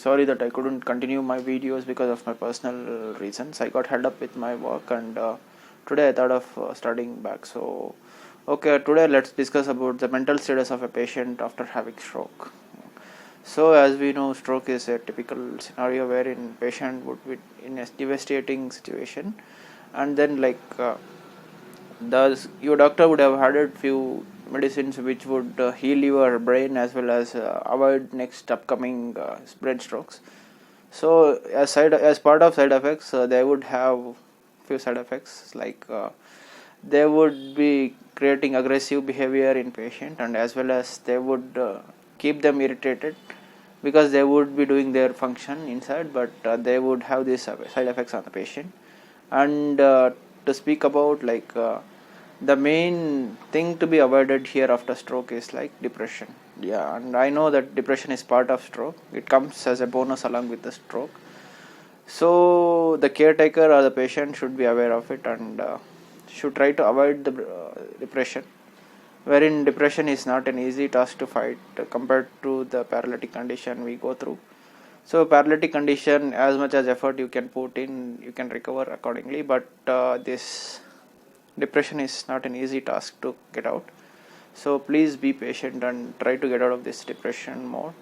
sorry that I couldn't continue my videos because of my personal reasons. I got held up with my work, and today I thought of starting back. So, okay, today let's discuss about the mental status of a patient after having stroke. So, as we know, stroke is a typical scenario wherein patient would be in a devastating situation, and then your doctor would have added few medicines which would heal your brain as well as avoid next upcoming brain strokes. So as part of side effects, they would have few side effects they would be creating aggressive behavior in patient, and as well as they would keep them irritated because they would be doing their function inside, but they would have these side effects on the patient. And to speak about the main thing to be avoided here after stroke is like depression. Yeah, and I know that depression is part of stroke. It comes as a bonus along with the stroke. So the caretaker or the patient should be aware of it, and should try to avoid the depression, wherein depression is not an easy task to fight compared to the paralytic condition we go through. So paralytic condition, as much as effort you can put in, you can recover accordingly, but this depression is not an easy task to get out. So please be patient and try to get out of this depression mode.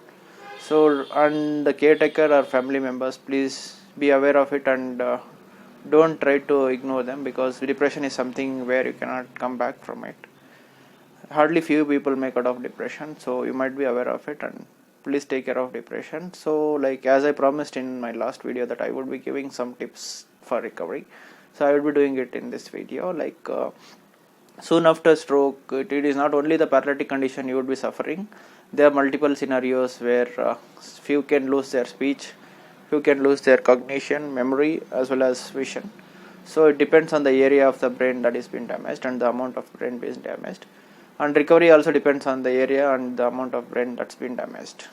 So, and the caretaker or family members, please be aware of it, and don't try to ignore them, because depression is something where you cannot come back from it. Hardly few people make out of depression, so you might be aware of it, and please take care of depression. So as I promised in my last video that I would be giving some tips for recovery, so I will be doing it in this video. Soon after stroke, it is not only the paralytic condition you would be suffering. There are multiple scenarios where few can lose their speech, few can lose their cognition, memory, as well as vision. So it depends on the area of the brain that is been damaged and the amount of brain being damaged. And recovery also depends on the area and the amount of brain that's been damaged.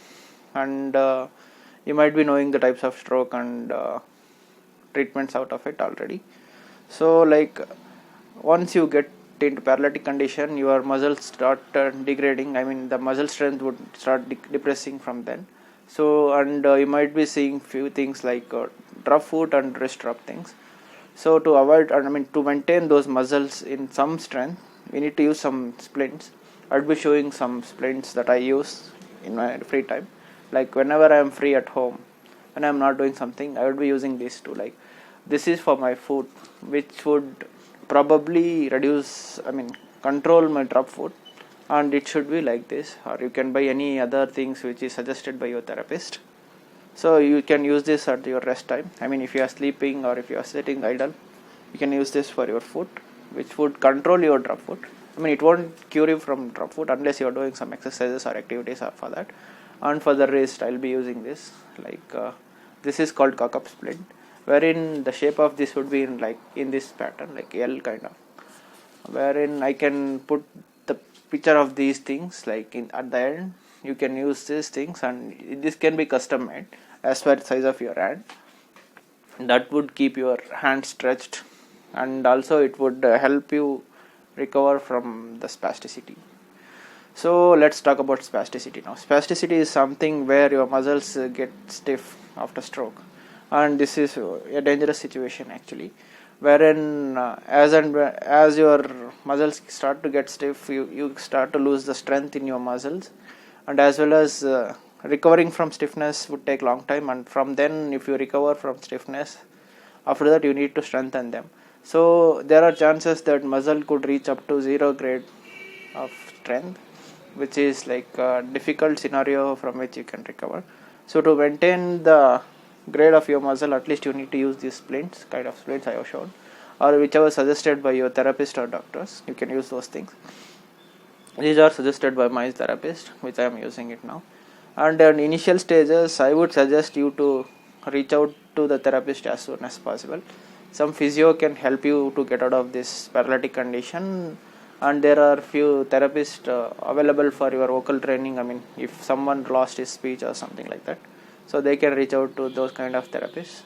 And you might be knowing the types of stroke and treatments out of it already. So once you get into paralytic condition, your muscles start degrading. I mean, the muscle strength would start depressing from then. So, and you might be seeing few things like drop foot and wrist drop things. So to avoid, to maintain those muscles in some strength, we need to use some splints. I'll be showing some splints that I use in my free time. Like whenever I am free at home, when I am not doing something, I would be using these two. Like this is for my foot, which would probably control my drop foot, and it should be like this. Or you can buy any other things which is suggested by your therapist. So you can use this at your rest time. I mean, if you are sleeping or if you are sitting idle, you can use this for your foot, which would control your drop foot. I mean, it won't cure you from drop foot unless you are doing some exercises or activities for that. And for the wrist, I'll be using this. This is called cock-up splint, wherein the shape of this would be in this pattern, like L kind of, wherein I can put the picture of these things at the end. You can use these things, and this can be custom made as per the size of your hand. That would keep your hand stretched, and also it would help you recover from the spasticity. So let's talk about spasticity now. Spasticity is something where your muscles get stiff after stroke, and this is a dangerous situation actually, wherein as your muscles start to get stiff, you start to lose the strength in your muscles, and as well as recovering from stiffness would take long time, and from then if you recover from stiffness, after that you need to strengthen them. So there are chances that muscle could reach up to 0 grade of strength, which is a difficult scenario from which you can recover. So to maintain the grade of your muscle, at least you need to use these splints, kind of splints I have shown, or whichever suggested by your therapist or doctors. You can use those things. These are suggested by my therapist, which I am using it now. And in initial stages, I would suggest you to reach out to the therapist as soon as possible. Some physio can help you to get out of this paralytic condition, and there are few therapists available for your vocal training. I mean, if someone lost his speech or something like that, so they can reach out to those kind of therapists.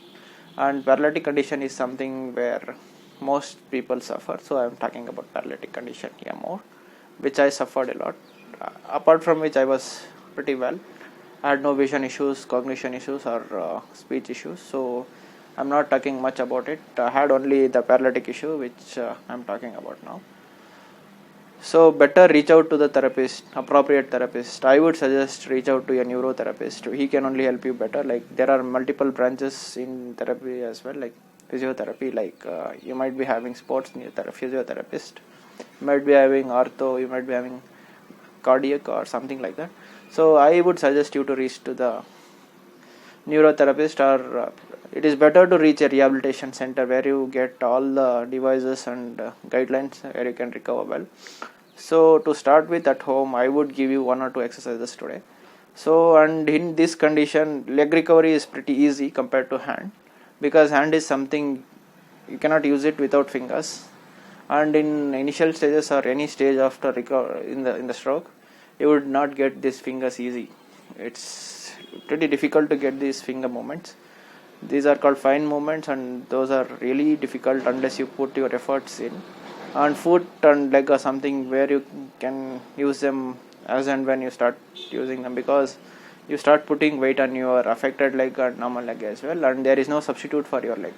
And paralytic condition is something where most people suffer, so I am talking about paralytic condition here more, which I suffered a lot, apart from which I was pretty well. I had no vision issues, cognition issues, or speech issues. So I'm not talking much about it. I had only the paralytic issue, which I'm talking about now. So better reach out to the therapist, appropriate therapist. I would suggest reach out to a neurotherapist. He can only help you better. Like there are multiple branches in therapy as well, like physiotherapy. Like you might be having sports physiotherapist, you might be having ortho, you might be having cardiac or something like that. So I would suggest you to reach to the neurotherapist, or it is better to reach a rehabilitation center where you get all the devices and guidelines where you can recover well. So to start with, at home I would give you 1 or 2 exercises today. So, and in this condition leg recovery is pretty easy compared to hand, because hand is something you cannot use it without fingers, and in initial stages or any stage after in the stroke, you would not get these fingers easy. It's pretty difficult to get these finger movements. These are called fine movements, and those are really difficult unless you put your efforts in. And foot and leg are something where you can use them as and when you start using them, because you start putting weight on your affected leg and normal leg as well, and there is no substitute for your leg.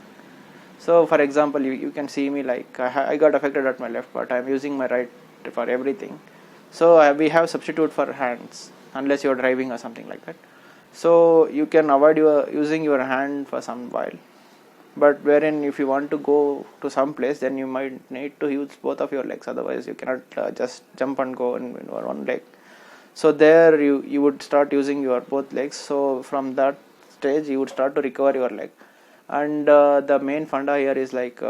So for example, you can see me like I got affected at my left, but I am using my right for everything. So we have substitute for hands unless you are driving or something like that. So you can avoid using your hand for some while, but wherein if you want to go to some place, then you might need to use both of your legs, otherwise you cannot just jump and go in your one leg. So there you would start using your both legs. So from that stage you would start to recover your leg. And the main funda here is like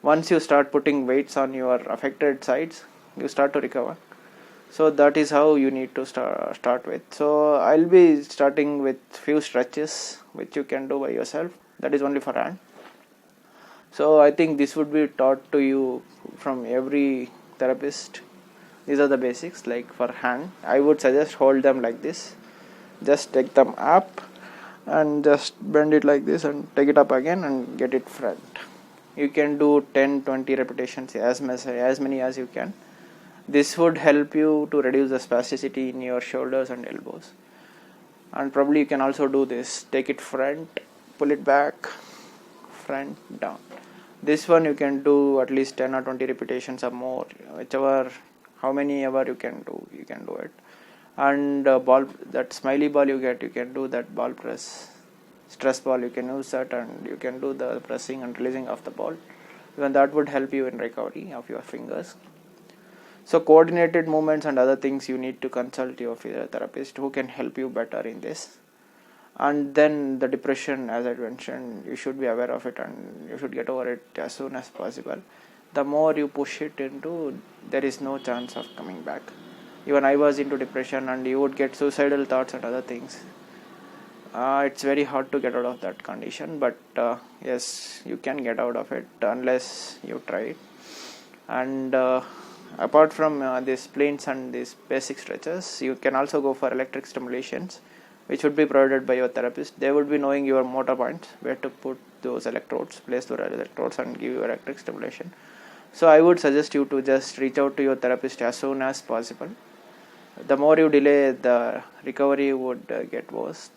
once you start putting weights on your affected sides, you start to recover. So that is how you need to start with. So I'll be starting with few stretches which you can do by yourself. That is only for hand. So I think this would be taught to you from every therapist. These are the basics. Like for hand, I would suggest hold them like this. Just take them up and just bend it like this and take it up again and get it front. You can do 10-20 repetitions, as many as you can. This would help you to reduce the spasticity in your shoulders and elbows. And probably you can also do this. Take it front, pull it back, front, down. This one you can do at least 10 or 20 repetitions or more, how many ever you can do it. And ball, that smiley ball you get, you can do that ball press. Stress ball, you can use that, and you can do the pressing and releasing of the ball. Even that would help you in recovery of your fingers. So coordinated movements and other things, you need to consult your physiotherapist who can help you better in this. And then the depression, as I mentioned, you should be aware of it and you should get over it as soon as possible. The more you push it into, there is no chance of coming back. Even I was into depression, and you would get suicidal thoughts and other things. It's very hard to get out of that condition, but yes, you can get out of it unless you try it. And apart from these splints and these basic stretches, you can also go for electric stimulations, which would be provided by your therapist. They would be knowing your motor points, where to put those electrodes, place those electrodes and give you electric stimulation. So I would suggest you to just reach out to your therapist as soon as possible. The more you delay, the recovery would get worse.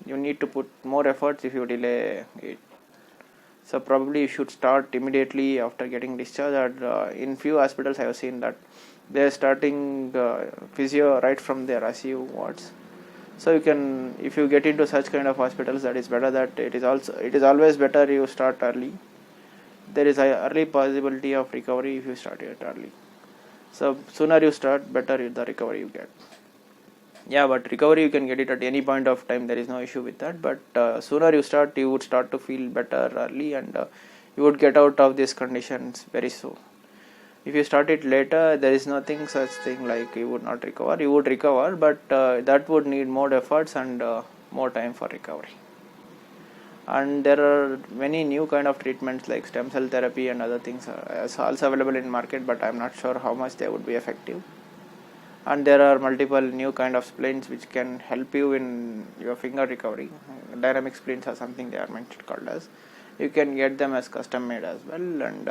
You need to put more efforts if you delay it. So probably you should start immediately after getting discharged. In few hospitals I have seen that they are starting physio right from their ICU wards. So you can, if you get into such kind of hospitals, that is better. That it is always better you start early. There is a early possibility of recovery if you start it early. So sooner you start, better the recovery you get. Yeah, but recovery you can get it at any point of time. There is no issue with that. But sooner you start, you would start to feel better early, and you would get out of these conditions very soon. If you start it later, there is nothing such thing like you would not recover. You would recover, but that would need more efforts and more time for recovery. And there are many new kind of treatments like stem cell therapy and other things are also available in market, but I am not sure how much they would be effective. And there are multiple new kind of splints which can help you in your finger recovery. Dynamic splints are something they are called as. You can get them as custom made as well. And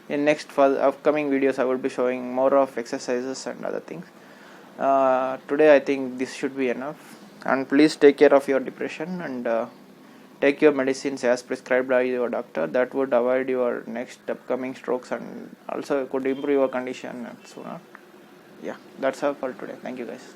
in next for upcoming videos I will be showing more of exercises and other things. Today I think this should be enough, and please take care of your depression, and take your medicines as prescribed by your doctor. That would avoid your next upcoming strokes, and also could improve your condition sooner. Yeah, that's all for today. Thank you guys.